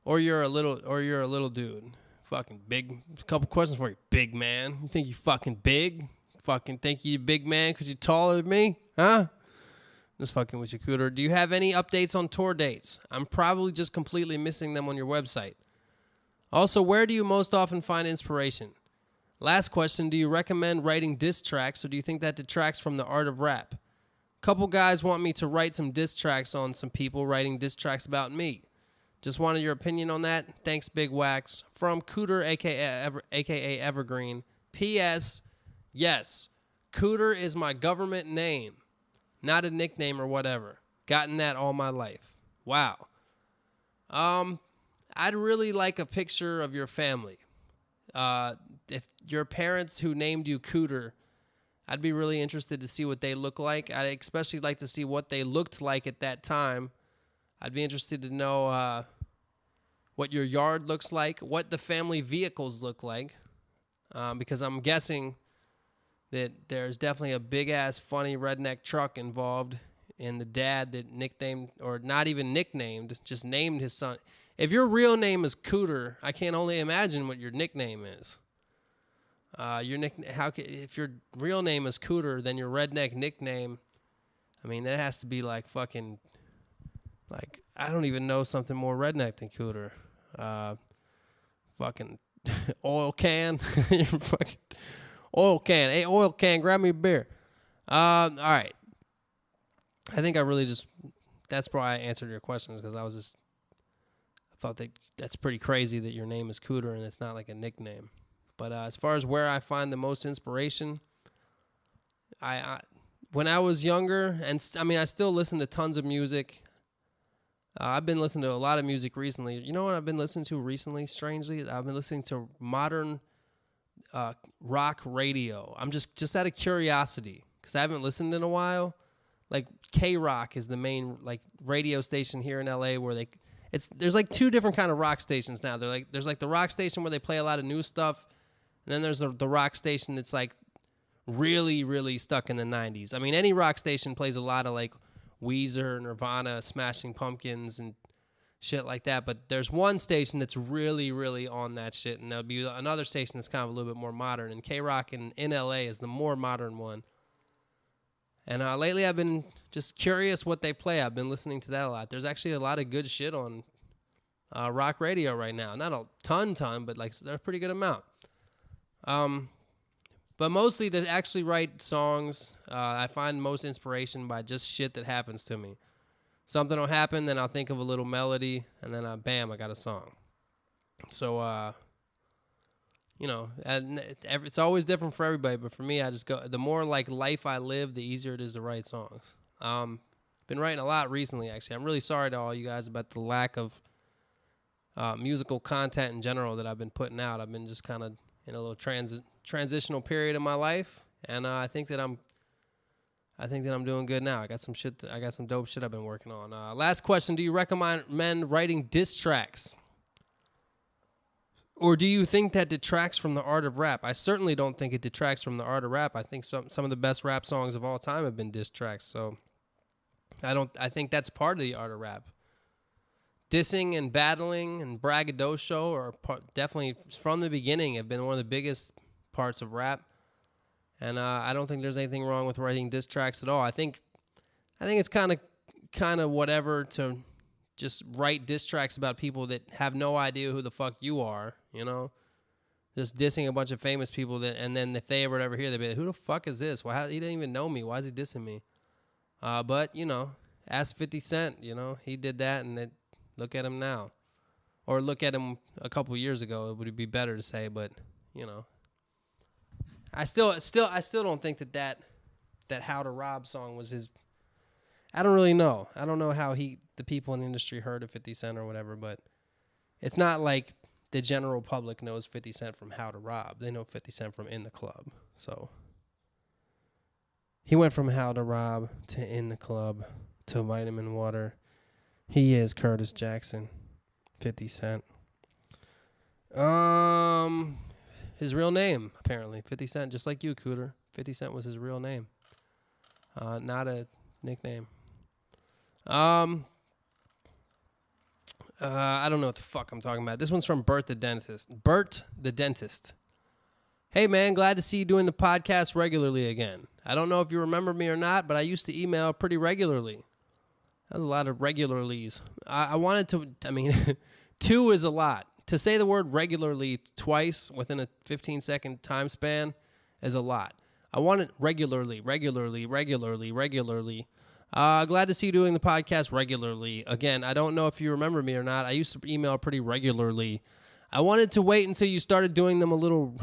Or you're a little dude. Fucking big. Couple questions for you, big man. You think you fucking big? Fucking think you big man because you're taller than me? Huh? Just fucking with you, Cooter. Do you have any updates on tour dates? I'm probably just completely missing them on your website. Also, where do you most often find inspiration? Last question, do you recommend writing diss tracks, or do you think that detracts from the art of rap? Couple guys want me to write some diss tracks on some people writing diss tracks about me. Just wanted your opinion on that. Thanks, Big Wax. From Cooter, a.k.a. Evergreen. P.S. Yes, Cooter is my government name, not a nickname or whatever. Gotten that all my life. Wow. I'd really like a picture of your family. If your parents who named you Cooter, I'd be really interested to see what they look like. I'd especially like to see what they looked like at that time. I'd be interested to know what your yard looks like, what the family vehicles look like, because I'm guessing that there's definitely a big-ass funny redneck truck involved in the dad that nicknamed, or not even nicknamed, just named his son. If your real name is Cooter, I can only imagine what your nickname is. If your real name is Cooter, then your redneck nickname, I mean, that has to be like fucking, like, I don't even know something more redneck than Cooter. Fucking oil can. Fucking oil can. Hey, oil can, grab me a beer. All right. I think I really just, that's why I answered your questions, because I thought that's pretty crazy that your name is Cooter and it's not like a nickname. But as far as where I find the most inspiration, when I was younger, and I mean, I still listen to tons of music. I've been listening to a lot of music recently. You know what I've been listening to recently, strangely? I've been listening to modern rock radio. I'm just out of curiosity, because I haven't listened in a while. Like, K-Rock is the main, like, radio station here in L.A. where there's like two different kind of rock stations now. There's like the rock station where they play a lot of new stuff, and then there's the rock station that's like really, really stuck in the 90s. I mean, any rock station plays a lot of like Weezer, Nirvana, Smashing Pumpkins, and shit like that. But there's one station that's really, really on that shit, and there'll be another station that's kind of a little bit more modern. And K-Rock in LA is the more modern one. And lately I've been just curious what they play. I've been listening to that a lot. There's actually a lot of good shit on rock radio right now. Not a ton, but like a pretty good amount. But mostly to actually write songs, I find most inspiration by just shit that happens to me. Something will happen, then I'll think of a little melody, and then bam, I got a song. So, you know, it's always different for everybody, but for me, I just go, the more like life I live, the easier it is to write songs. Been writing a lot recently, actually. I'm really sorry to all you guys about the lack of musical content in general that I've been putting out. I've been just kind of in a little transitional period of my life, and I think that I'm doing good now. I got some dope shit I've been working on. Last question: do you recommend writing diss tracks, or do you think that detracts from the art of rap? I certainly don't think it detracts from the art of rap. I think some of the best rap songs of all time have been diss tracks. So I think that's part of the art of rap. Dissing and battling and braggadocio are definitely from the beginning have been one of the biggest parts of rap. And I don't think there's anything wrong with writing diss tracks at all. I think it's kind of whatever to just write diss tracks about people that have no idea who the fuck you are, you know? Just dissing a bunch of famous people and then if they ever hear, they'll be like, who the fuck is this? Well, he didn't even know me. Why is he dissing me? But, you know, ask 50 Cent, you know? He did that, and look at him now. Or look at him a couple years ago, it would be better to say, but, you know. I still don't think that How to Rob song was his. I don't really know. I don't know how the people in the industry heard of 50 Cent or whatever, but it's not like the general public knows 50 Cent from How to Rob. They know 50 Cent from In the Club. So he went from How to Rob to In the Club to Vitamin Water. He is Curtis Jackson, 50 Cent. His real name, apparently. 50 Cent, just like you, Cooter. 50 Cent was his real name. Not a nickname. I don't know what the fuck I'm talking about. This one's from Bert the Dentist. Bert the Dentist. Hey, man, glad to see you doing the podcast regularly again. I don't know if you remember me or not, but I used to email pretty regularly. That was a lot of regularlies. I wanted to, 2 is a lot. To say the word regularly twice within a 15-second time span is a lot. I want it regularly. Glad to see you doing the podcast regularly. Again, I don't know if you remember me or not. I used to email pretty regularly. I wanted to wait until you started doing them a little...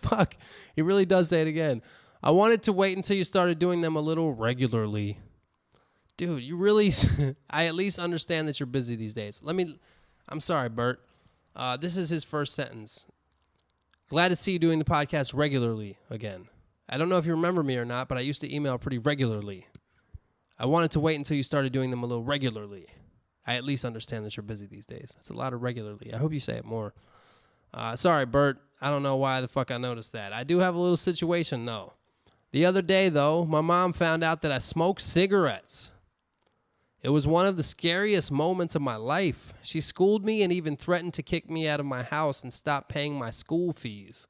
Fuck. He really does say it again. I wanted to wait until you started doing them a little regularly. Dude, you really... I at least understand that you're busy these days. I'm sorry, Bert. This is his first sentence. Glad to see you doing the podcast regularly again. I don't know if you remember me or not, but I used to email pretty regularly. I wanted to wait until you started doing them a little regularly. I at least understand that you're busy these days. That's a lot of regularly. I hope you say it more. Sorry, Bert. I don't know why the fuck I noticed that. I do have a little situation, though. The other day, though, my mom found out that I smoke cigarettes. It was one of the scariest moments of my life. She schooled me and even threatened to kick me out of my house and stop paying my school fees.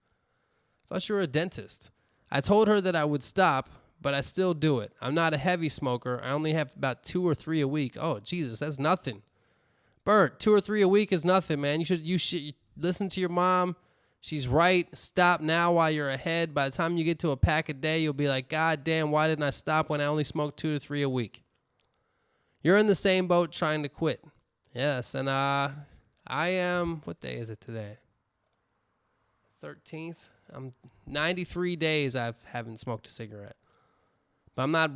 Thought you were a dentist. I told her that I would stop, but I still do it. I'm not a heavy smoker. I only have about 2 or 3 a week. Oh, Jesus, that's nothing. Bert, 2 or 3 a week is nothing, man. You should listen to your mom. She's right. Stop now while you're ahead. By the time you get to a pack a day, you'll be like, God damn, why didn't I stop when I only smoked 2 to 3 a week? You're in the same boat trying to quit. Yes, and I am, what day is it today? 13th? I'm 93 days I haven't smoked a cigarette. But I'm not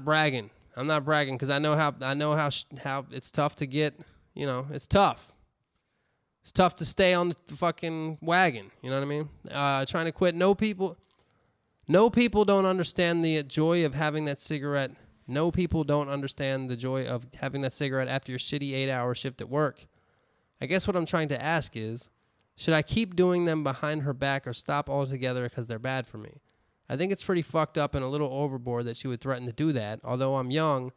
bragging. I'm not bragging because I know how it's tough to get, it's tough. It's tough to stay on the fucking wagon, you know what I mean? Trying to quit. No people don't understand the joy of having that cigarette. No people don't understand the joy of having that cigarette after your shitty 8-hour shift at work. I guess what I'm trying to ask is, should I keep doing them behind her back or stop altogether because they're bad for me? I think it's pretty fucked up and a little overboard that she would threaten to do that. Although I'm young,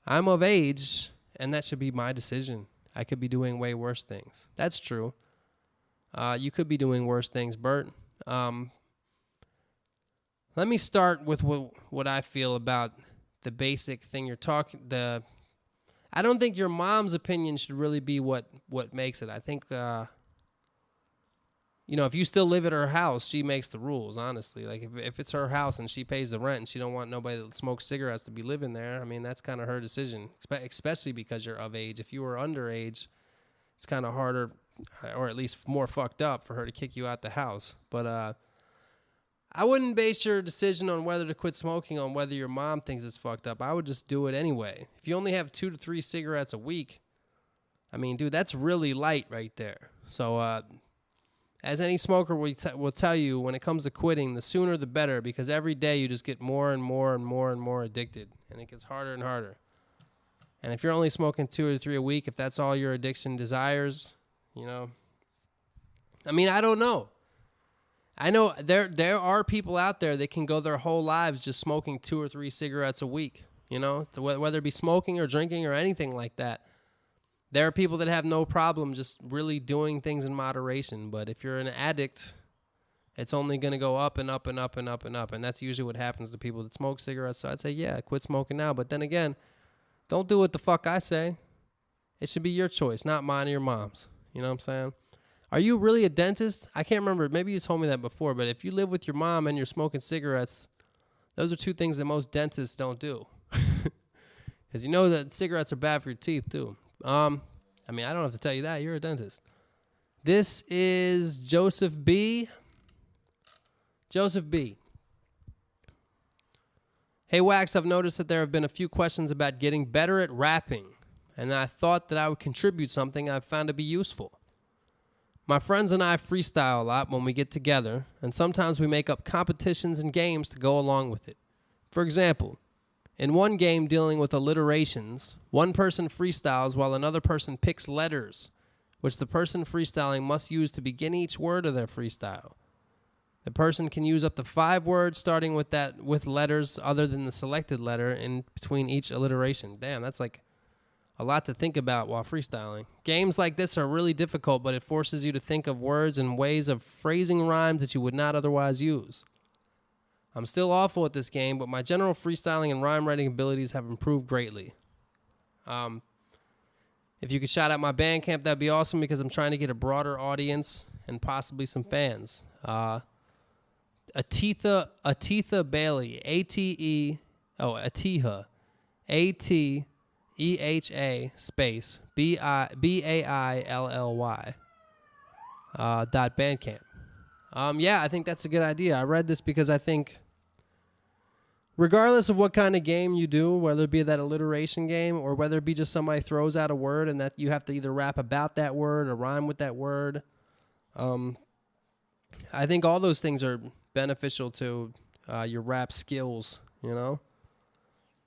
I'm of age, and that should be my decision. I could be doing way worse things. That's true. You could be doing worse things, Bert. Let me start with what I feel about the basic thing you're talking. I don't think your mom's opinion should really be what makes it. I think, if you still live at her house, she makes the rules, honestly. Like, if it's her house and she pays the rent and she don't want nobody that smokes cigarettes to be living there, that's kind of her decision, especially because you're of age. If you were underage, it's kind of harder, or at least more fucked up, for her to kick you out the house. But I wouldn't base your decision on whether to quit smoking on whether your mom thinks it's fucked up. I would just do it anyway. If you only have 2 to 3 cigarettes a week, dude, that's really light right there. So, as any smoker will tell you, when it comes to quitting, the sooner the better, because every day you just get more and more and more and more addicted, and it gets harder and harder. And if you're only smoking 2 or 3 a week, if that's all your addiction desires, I don't know. I know there are people out there that can go their whole lives just smoking 2 or 3 cigarettes a week, whether it be smoking or drinking or anything like that. There are people that have no problem just really doing things in moderation. But if you're an addict, it's only going to go up and up and up and up and up. And that's usually what happens to people that smoke cigarettes. So I'd say, yeah, quit smoking now. But then again, don't do what the fuck I say. It should be your choice, not mine or your mom's. You know what I'm saying? Are you really a dentist? I can't remember. Maybe you told me that before. But if you live with your mom and you're smoking cigarettes, those are 2 things that most dentists don't do. Because you know that cigarettes are bad for your teeth, too. I don't have to tell you that. You're a dentist. This is Joseph B. Joseph B. Hey, Wax, I've noticed that there have been a few questions about getting better at rapping, and I thought that I would contribute something I've found to be useful. My friends and I freestyle a lot when we get together, and sometimes we make up competitions and games to go along with it. For example, in one game dealing with alliterations, one person freestyles while another person picks letters, which the person freestyling must use to begin each word of their freestyle. The person can use up to 5 words starting with letters other than the selected letter in between each alliteration. Damn, that's like a lot to think about while freestyling. Games like this are really difficult, but it forces you to think of words and ways of phrasing rhymes that you would not otherwise use. I'm still awful at this game, but my general freestyling and rhyme writing abilities have improved greatly. If you could shout out my Bandcamp, that'd be awesome because I'm trying to get a broader audience and possibly some fans. Atitha Bailey, Atiha, ATEHA space BAILLY .bandcamp. Yeah, I think that's a good idea. I read this because I think regardless of what kind of game you do, whether it be that alliteration game or whether it be just somebody throws out a word and that you have to either rap about that word or rhyme with that word, I think all those things are beneficial to your rap skills, you know?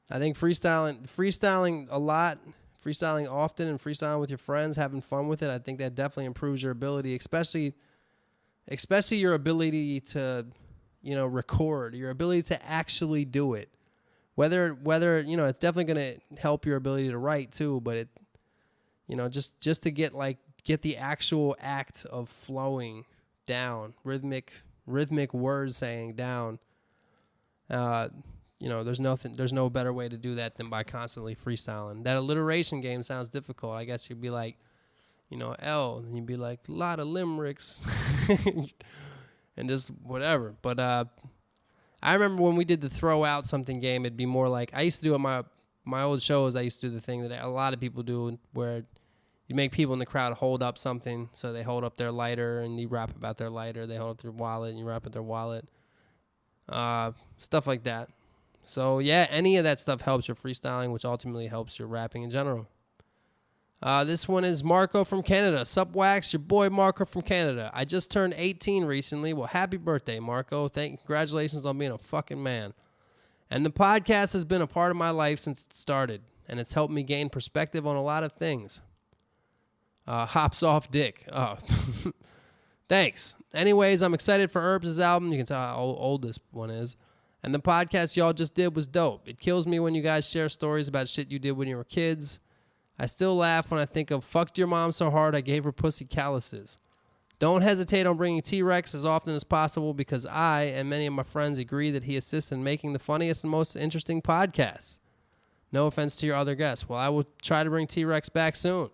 I think freestyling a lot, freestyling often and freestyling with your friends, having fun with it, I think that definitely improves your ability, especially your ability to, you know, record, your ability to actually do it. Whether you know, it's definitely going to help your ability to write too, but it, you know, just to get the actual act of flowing down, rhythmic word saying down. You know, there's no better way to do that than by constantly freestyling. That alliteration game sounds difficult. I guess you'd be like, you know, L, and you'd be like, a lot of limericks, and just whatever. But I remember when we did the throw out something game, it'd be more like, I used to do at my old shows, I used to do the thing that a lot of people do where you make people in the crowd hold up something. So they hold up their lighter and you rap about their lighter. They hold up their wallet and you rap about their wallet. Stuff like that. So, yeah, any of that stuff helps your freestyling, which ultimately helps your rapping in general. This one is Marco from Canada. Sup, Wax? Your boy Marco from Canada. I just turned 18 recently. Well, happy birthday, Marco. Congratulations on being a fucking man. And the podcast has been a part of my life since it started, and it's helped me gain perspective on a lot of things. Hops off dick. Oh, thanks. Anyways, I'm excited for Herbs' album. You can tell how old this one is. And the podcast y'all just did was dope. It kills me when you guys share stories about shit you did when you were kids. I still laugh when I think of fucked your mom so hard I gave her pussy calluses. Don't hesitate on bringing T-Rex as often as possible because I and many of my friends agree that he assists in making the funniest and most interesting podcasts. No offense to your other guests. Well, I will try to bring T-Rex back soon.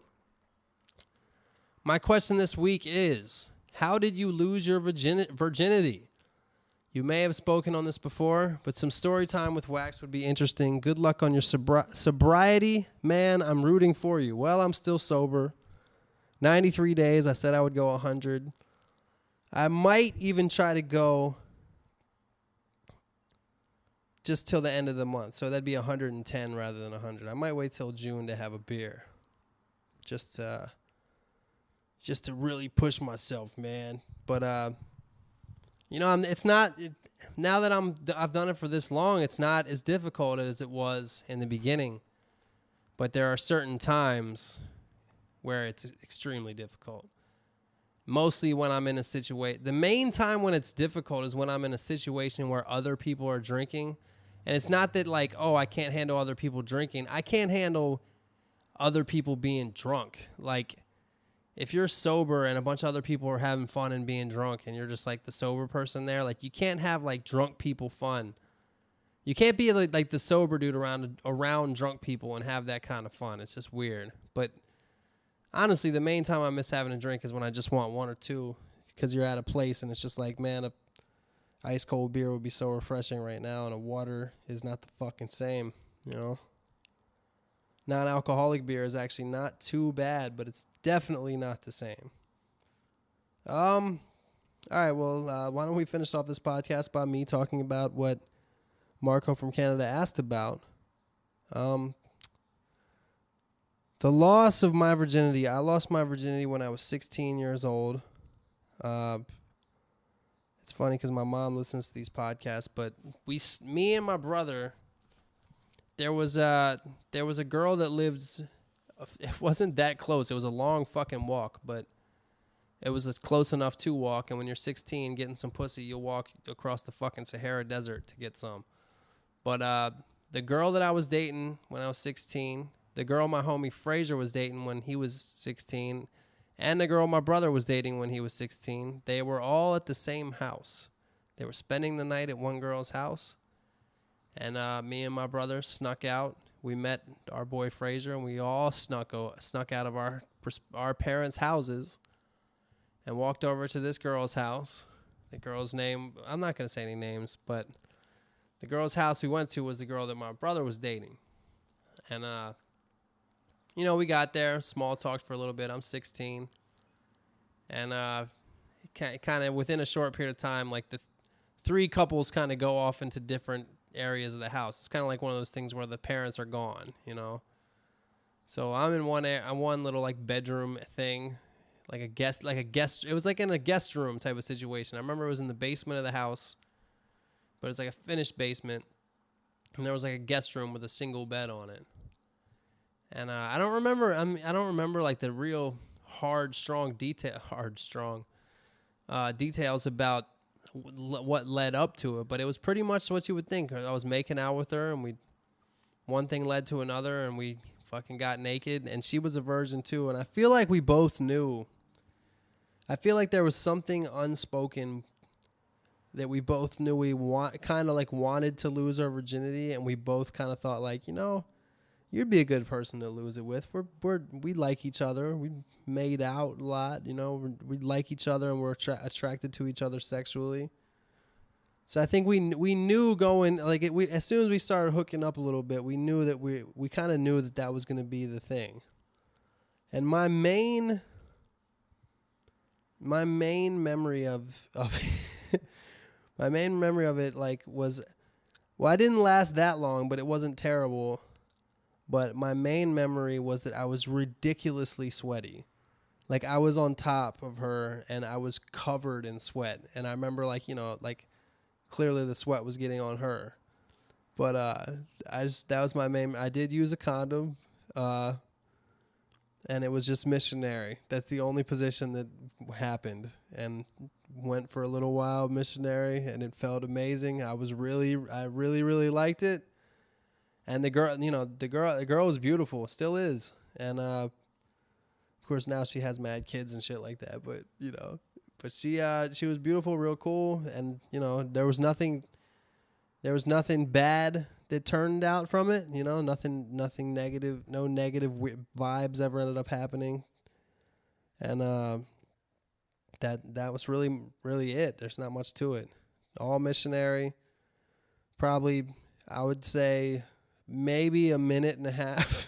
My question this week is, how did you lose your virginity? You may have spoken on this before, but some story time with Wax would be interesting. Good luck on your sobriety. Man, I'm rooting for you. Well, I'm still sober. 93 days. I said I would go 100. I might even try to go just till the end of the month. So that'd be 110 rather than 100. I might wait till June to have a beer. Just to really push myself, man. But you know, now that I've done it for this long, it's not as difficult as it was in the beginning. But there are certain times where it's extremely difficult. Mostly when I'm in a situation. The main time when it's difficult is when I'm in a situation where other people are drinking. And it's not that like, oh, I can't handle other people drinking. I can't handle other people being drunk. Like, if you're sober and a bunch of other people are having fun and being drunk and you're just like the sober person there, like you can't have like drunk people fun. You can't be like the sober dude around drunk people and have that kind of fun. It's just weird. But honestly, the main time I miss having a drink is when I just want one or two because you're at a place and it's just like, man, a ice cold beer would be so refreshing right now and a water is not the fucking same, you know? Non-alcoholic beer is actually not too bad, but it's definitely not the same. All right, well, why don't we finish off this podcast by me talking about what Marco from Canada asked about. The loss of my virginity. I lost my virginity when I was 16 years old. It's funny because my mom listens to these podcasts, but me and my brother... There was a girl that lived, it wasn't that close. It was a long fucking walk, but it was close enough to walk. And when you're 16, getting some pussy, you'll walk across the fucking Sahara Desert to get some. But the girl that I was dating when I was 16, the girl my homie Frazier was dating when he was 16, and the girl my brother was dating when he was 16, they were all at the same house. They were spending the night at one girl's house. And me and my brother snuck out. We met our boy Frazier, and we all snuck out of our parents' houses and walked over to this girl's house. The girl's name, I'm not going to say any names, but the girl's house we went to was the girl that my brother was dating. And, we got there, small talked for a little bit. I'm 16. And kind of within a short period of time, like the three couples kind of go off into different areas of the house. It's kind of like one of those things where the parents are gone, So I'm in one little like bedroom thing, like a guest. It was like in a guest room type of situation. I remember it was in the basement of the house, but it's like a finished basement, and there was like a guest room with a single bed on it. And I don't remember like the real details about what led up to it, but it was pretty much what you would think. I was making out with her, and one thing led to another, and we fucking got naked, and she was a virgin too, and I feel like we both knew. I feel like there was something unspoken that we both knew kind of like wanted to lose our virginity, and we both kind of thought like, you'd be a good person to lose it with. We like each other. We made out a lot, we like each other, and we're attracted to each other sexually. So I think we knew going, like, as soon as we started hooking up a little bit, we knew that we kind of knew that was going to be the thing. And my main memory of my main memory of it, like, was, well, I didn't last that long, but it wasn't terrible. But my main memory was that I was ridiculously sweaty. Like, I was on top of her, and I was covered in sweat. And I remember, like, clearly the sweat was getting on her. But that was my main. I did use a condom, and it was just missionary. That's the only position that happened. And went for a little while missionary, and it felt amazing. I really, really liked it. And the girl was beautiful, still is. And of course now she has mad kids and shit like that. But but she was beautiful, real cool, and there was nothing bad that turned out from it. Nothing negative, no negative vibes ever ended up happening. And that was really, really it. There's not much to it. All missionary. Probably, I would say, maybe a minute and a half.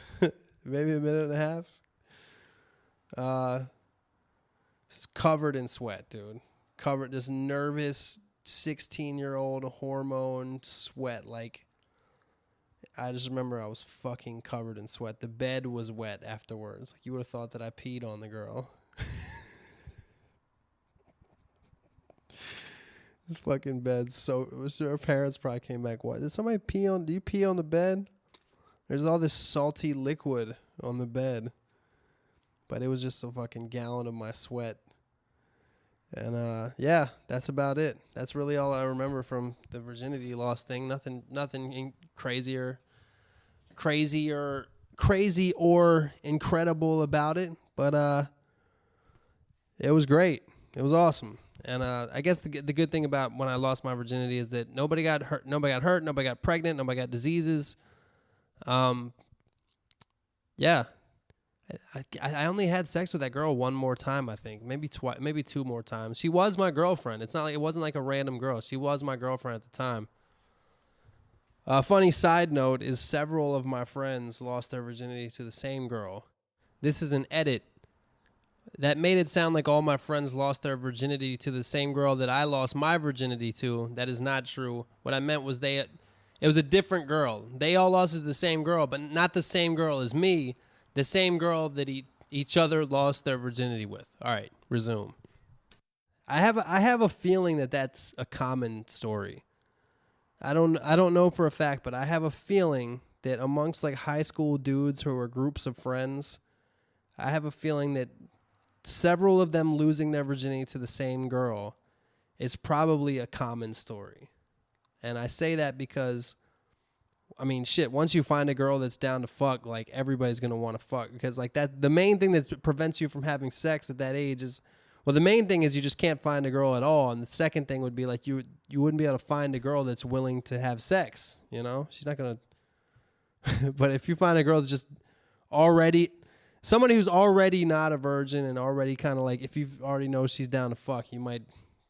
Covered in sweat, dude. Covered, this nervous 16-year-old hormone sweat. Like, I just remember I was fucking covered in sweat. The bed was wet afterwards. Like, you would have thought that I peed on the girl. This fucking bed. So her parents probably came back. What? Did somebody pee on? Do you pee on the bed? There's all this salty liquid on the bed. But it was just a fucking gallon of my sweat. And yeah, that's about it. That's really all I remember from the virginity loss thing. Nothing crazy or incredible about it. But it was great. It was awesome. And I guess the good thing about when I lost my virginity is that nobody got hurt, nobody got pregnant, nobody got diseases. Yeah. I only had sex with that girl one more time, I think. Maybe two more times. She was my girlfriend. It's not like, it wasn't like a random girl. She was my girlfriend at the time. A funny side note is several of my friends lost their virginity to the same girl. This is an edit. That made it sound like all my friends lost their virginity to the same girl that I lost my virginity to. That is not true. What I meant was it was a different girl. They all lost it to the same girl, but not the same girl as me. The same girl that each other lost their virginity with. All right, resume. I have a feeling that that's a common story. I don't know for a fact, but I have a feeling that amongst like high school dudes who are groups of friends, I have a feeling that several of them losing their virginity to the same girl is probably a common story. And I say that because, I mean, shit, once you find a girl that's down to fuck, like, everybody's going to want to fuck. Because, like, that the main thing that prevents you from having sex at that age is, well, the main thing is you just can't find a girl at all. And the second thing would be, like, you wouldn't be able to find a girl that's willing to have sex, you know? She's not going to. But if you find a girl that's just already, somebody who's already not a virgin and already kind of like, if you already know she's down to fuck, you might,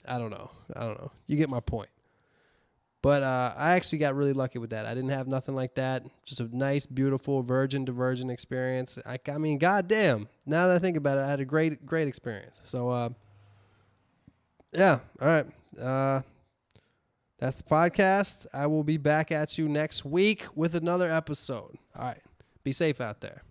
I don't know. You get my point. But I actually got really lucky with that. I didn't have nothing like that. Just a nice, beautiful virgin to virgin experience. I mean, goddamn. Now that I think about it, I had a great experience. So, yeah. All right. That's the podcast. I will be back at you next week with another episode. All right. Be safe out there.